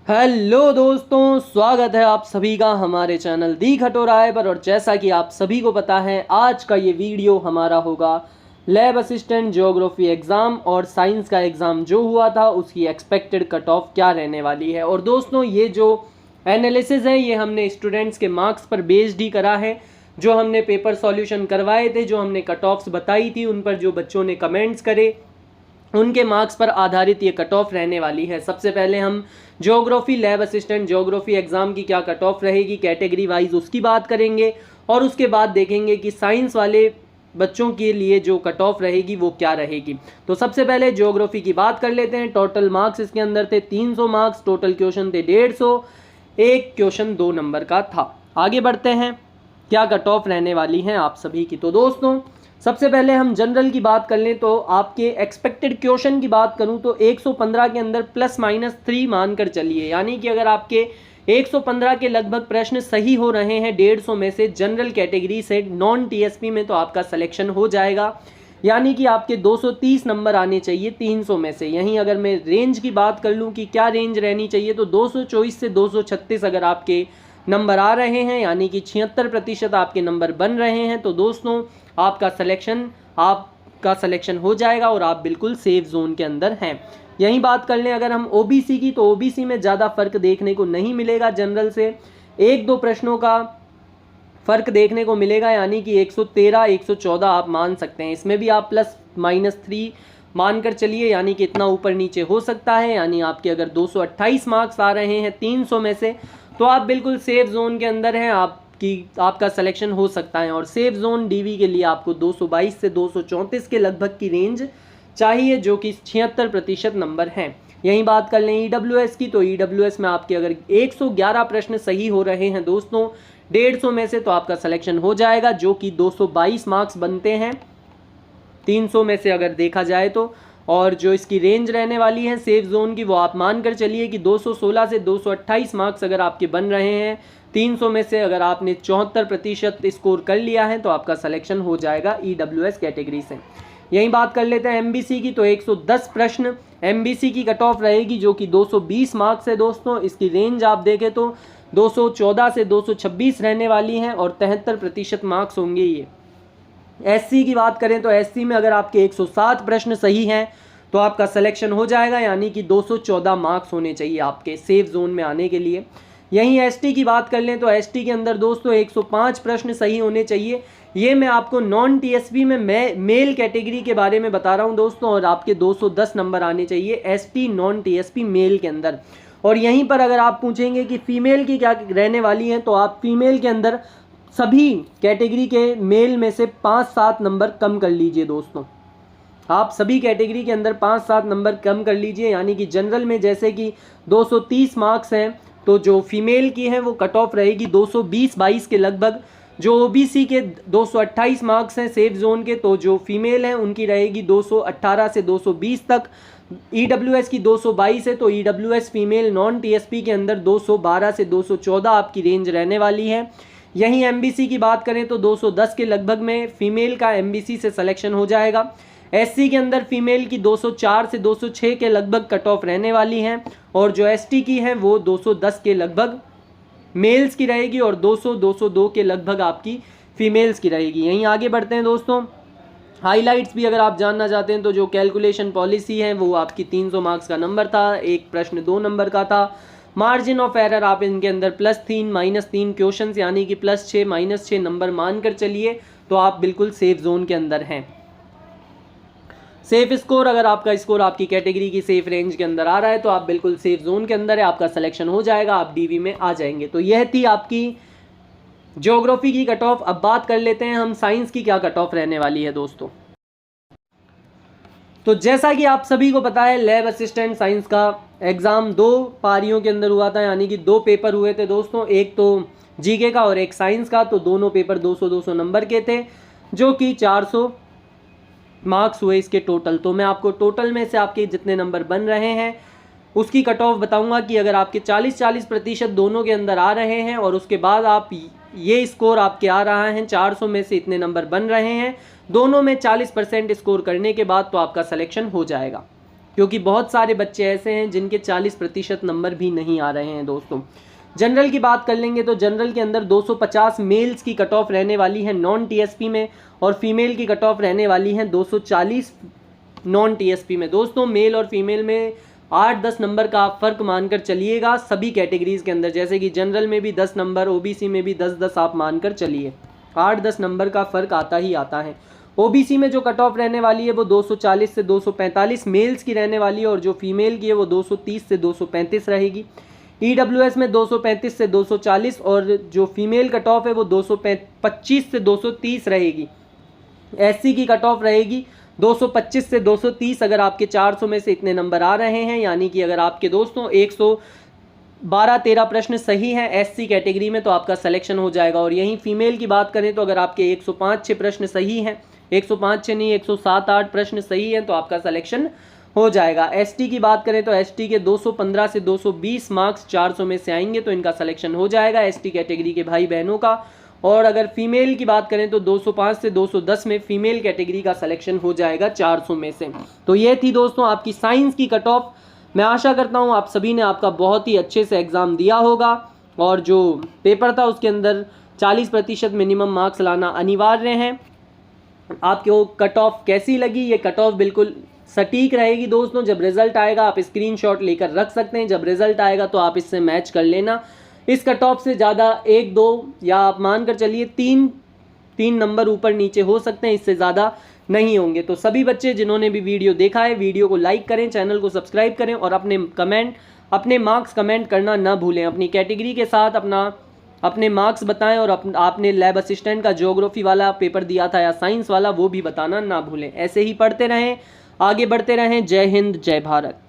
Hello दोस्तों, स्वागत है आप सभी का हमारे चैनल दी खटोराय पर। और जैसा कि आप सभी को पता है, आज का ये वीडियो हमारा होगा लैब असिस्टेंट ज्योग्राफी एग्ज़ाम और साइंस का एग्ज़ाम जो हुआ था उसकी एक्सपेक्टेड कट ऑफ क्या रहने वाली है। और दोस्तों, ये जो एनालिसिस है ये हमने स्टूडेंट्स के मार्क्स पर बेस्ड ही करा है। जो हमने पेपर सॉल्यूशन करवाए थे, जो हमने कट ऑफ्स बताई थी, उन पर जो बच्चों ने कमेंट्स करे उनके मार्क्स पर आधारित ये कट ऑफ रहने वाली है। सबसे पहले हम geography lab assistant geography exam की क्या कट ऑफ रहेगी कैटेगरी वाइज उसकी बात करेंगे, और उसके बाद देखेंगे कि साइंस वाले बच्चों के लिए जो कट ऑफ रहेगी वो क्या रहेगी। तो सबसे पहले ज्योग्राफी की बात कर लेते हैं। टोटल मार्क्स इसके अंदर थे 300 मार्क्स, टोटल क्वेश्चन थे 150, एक क्वेश्चन 2 नंबर का था। आगे बढ़ते हैं, क्या कट ऑफ रहने वाली हैं आप सभी की। तो दोस्तों, सबसे पहले हम जनरल की बात कर लें तो आपके एक्सपेक्टेड क्वेश्चन की बात करूं तो 115 के अंदर +-3 मानकर चलिए, यानी कि अगर आपके 115 के लगभग प्रश्न सही हो रहे हैं 150 में से जनरल कैटेगरी से नॉन टीएसपी में, तो आपका सिलेक्शन हो जाएगा। यानी कि आपके 230 नंबर आने चाहिए 300 में से। यहीं अगर मैं रेंज की बात कर लूँ कि क्या रेंज रहनी चाहिए, तो 224 से 236 अगर आपके नंबर आ रहे हैं, यानी कि 76% आपके नंबर बन रहे हैं, तो दोस्तों आपका सिलेक्शन हो जाएगा और आप बिल्कुल सेफ जोन के अंदर हैं। यही बात कर लें अगर हम ओबीसी की, तो ओबीसी में ज़्यादा फर्क देखने को नहीं मिलेगा जनरल से, 1-2 प्रश्नों का फर्क देखने को मिलेगा, यानी कि 113 114 आप मान सकते हैं। इसमें भी आप +-3 मानकर चलिए, यानी कि इतना ऊपर नीचे हो सकता है। यानी आपके अगर 228 मार्क्स आ रहे हैं 300 में से, तो आप बिल्कुल सेफ जोन के अंदर हैं, आपका सिलेक्शन हो सकता है। और सेफ जोन डीवी के लिए आपको 222 से 234 के लगभग की रेंज चाहिए, जो कि 76% नंबर हैं। यही बात कर लें ईडब्ल्यूएस की, तो ईडब्ल्यूएस में आपके अगर 111 प्रश्न सही हो रहे हैं दोस्तों 150 में से, तो आपका सिलेक्शन हो जाएगा, जो कि 222 मार्क्स बनते हैं 300 में से अगर देखा जाए तो। और जो इसकी रेंज रहने वाली है सेफ जोन की, वो आप मान कर चलिए कि 216 से 228 मार्क्स अगर आपके बन रहे हैं 300 में से, अगर आपने 74% स्कोर कर लिया है, तो आपका सिलेक्शन हो जाएगा ईडब्ल्यूएस कैटेगरी से। यही बात कर लेते हैं एमबीसी की, तो 110 प्रश्न एमबीसी की कट ऑफ रहेगी, जो कि 220 मार्क्स है दोस्तों। इसकी रेंज आप देखें तो 214 से 226 रहने वाली हैं और 73% मार्क्स होंगे ये। एससी की बात करें तो एससी में अगर आपके 107 प्रश्न सही हैं, तो आपका सिलेक्शन हो जाएगा, यानी कि 214 मार्क्स होने चाहिए आपके सेफ जोन में आने के लिए। यहीं एसटी की बात कर लें तो एसटी के अंदर दोस्तों 105 प्रश्न सही होने चाहिए। ये मैं आपको नॉन टीएसपी में मेल कैटेगरी के बारे में बता रहा हूं दोस्तों, और आपके 210 नंबर आने चाहिए एसटी नॉन टीएसपी मेल के अंदर। और यहीं पर अगर आप पूछेंगे कि फीमेल की क्या रहने वाली है, तो आप फीमेल के अंदर सभी कैटेगरी के मेल में से 5-7 नंबर कम कर लीजिए दोस्तों। आप सभी कैटेगरी के अंदर 5-7 नंबर कम कर लीजिए, यानी कि जनरल में जैसे कि 230 मार्क्स हैं, तो जो फीमेल की है वो कट ऑफ रहेगी 220-22 के लगभग। जो ओबीसी के 228 मार्क्स हैं सेफ जोन के, तो जो फीमेल हैं उनकी रहेगी 218 से 220 तक। ईडब्ल्यूएस की 222 है, तो ईडब्ल्यूएस फीमेल नॉन टीएसपी के अंदर 212 से 214 आपकी रेंज रहने वाली है। यहीं एमबीसी की बात करें तो 210 के लगभग में फीमेल का एमबीसी से सिलेक्शन हो जाएगा। एससी के अंदर फीमेल की 204 से 206 के लगभग कट ऑफ रहने वाली हैं, और जो एसटी की है वो 210 के लगभग मेल्स की रहेगी और 200-202 के लगभग आपकी फीमेल्स की रहेगी। यहीं आगे बढ़ते हैं दोस्तों। हाइलाइट्स भी अगर आप जानना चाहते हैं तो जो कैलकुलेशन पॉलिसी है वो आपकी 300 मार्क्स का नंबर था, एक प्रश्न 2 नंबर का था। मार्जिन ऑफ एरर आप इनके अंदर +3 -3 क्वेश्चन, यानी कि +6 -6 नंबर मानकर चलिए, तो आप बिल्कुल सेफ जोन के अंदर हैं। सेफ स्कोर, अगर आपका स्कोर आपकी कैटेगरी की सेफ रेंज के अंदर आ रहा है, तो आप बिल्कुल सेफ जोन के अंदर है, आपका सिलेक्शन हो जाएगा, आप डीवी में आ जाएंगे। तो यह थी आपकी ज्योग्राफी की कट ऑफ। अब बात कर लेते हैं हम साइंस की क्या कट ऑफ रहने वाली है दोस्तों। तो जैसा कि आप सभी को पता है, लैब असिस्टेंट साइंस का एग्ज़ाम 2 पारियों के अंदर हुआ था, यानी कि 2 पेपर हुए थे दोस्तों, एक तो जीके का और एक साइंस का। तो दोनों पेपर 200-200 नंबर के थे, जो कि 400 मार्क्स हुए इसके टोटल। तो मैं आपको टोटल में से आपके जितने नंबर बन रहे हैं उसकी कट ऑफ बताऊंगा कि अगर आपके 40% दोनों के अंदर आ रहे हैं, और उसके बाद आप ये स्कोर आपके आ रहा है 400 में से इतने नंबर बन रहे हैं, दोनों में 40% स्कोर करने के बाद, तो आपका सिलेक्शन हो जाएगा। क्योंकि बहुत सारे बच्चे ऐसे हैं जिनके 40% नंबर भी नहीं आ रहे हैं दोस्तों। जनरल की बात कर लेंगे तो जनरल के अंदर 250 मेल्स की कट ऑफ रहने वाली है नॉन टीएसपी में, और फीमेल की कट ऑफ रहने वाली है 240 नॉन टीएसपी में। दोस्तों मेल और फीमेल में 8-10 नंबर का आप फ़र्क मानकर चलिएगा सभी कैटेगरीज़ के अंदर, जैसे कि जनरल में भी 10 नंबर, ओबीसी में भी 10-10 आप मानकर चलिए, 8-10 नंबर का फ़र्क आता ही आता है। ओबीसी में जो कट ऑफ रहने वाली है वो 240 से 245 मेल्स की रहने वाली है, और जो फीमेल की है वो 230 से 235 रहेगी। ईडब्ल्यूएस में 235 से 240, और जो फीमेल कट ऑफ है वो 225 से 230 रहेगी। एससी की कट ऑफ रहेगी 225 से 230। अगर आपके 400 में से इतने नंबर आ रहे हैं, यानी कि अगर आपके दोस्तों 112-13 प्रश्न सही हैं एससी कैटेगरी में, तो आपका सिलेक्शन हो जाएगा। और यहीं फीमेल की बात करें तो अगर आपके 105-6 प्रश्न सही हैं, 105-6 नहीं 107-8 प्रश्न सही हैं, तो आपका सिलेक्शन हो जाएगा। एसटी की बात करें तो एसटी के 215 से 220 मार्क्स 400 में से आएंगे, तो इनका सिलेक्शन हो जाएगा एसटी कैटेगरी के भाई बहनों का। और अगर फीमेल की बात करें तो 205 से 210 में फीमेल कैटेगरी का सिलेक्शन हो जाएगा 400 में से। तो ये थी दोस्तों आपकी साइंस की कट ऑफ। मैं आशा करता हूँ आप सभी ने आपका बहुत ही अच्छे से एग्ज़ाम दिया होगा, और जो पेपर था उसके अंदर 40% मिनिमम मार्क्स लाना अनिवार्य है। आपको कट ऑफ कैसी लगी? ये कट ऑफ बिल्कुल सटीक रहेगी दोस्तों। जब रिजल्ट आएगा आप स्क्रीनशॉट लेकर रख सकते हैं, जब रिजल्ट आएगा तो आप इससे मैच कर लेना। इस कट ऑफ से ज़्यादा 1-2 या आप मानकर चलिए 3 नंबर ऊपर नीचे हो सकते हैं, इससे ज़्यादा नहीं होंगे। तो सभी बच्चे जिन्होंने भी वीडियो देखा है, वीडियो को लाइक करें, चैनल को सब्सक्राइब करें, और अपने मार्क्स कमेंट करना ना भूलें। अपनी कैटेगरी के साथ अपने मार्क्स बताएं, और आपने लैब असिस्टेंट का ज्योग्राफी वाला पेपर दिया था या साइंस वाला, वो भी बताना ना भूलें। ऐसे ही पढ़ते रहें, आगे बढ़ते रहें। जय हिंद, जय भारत।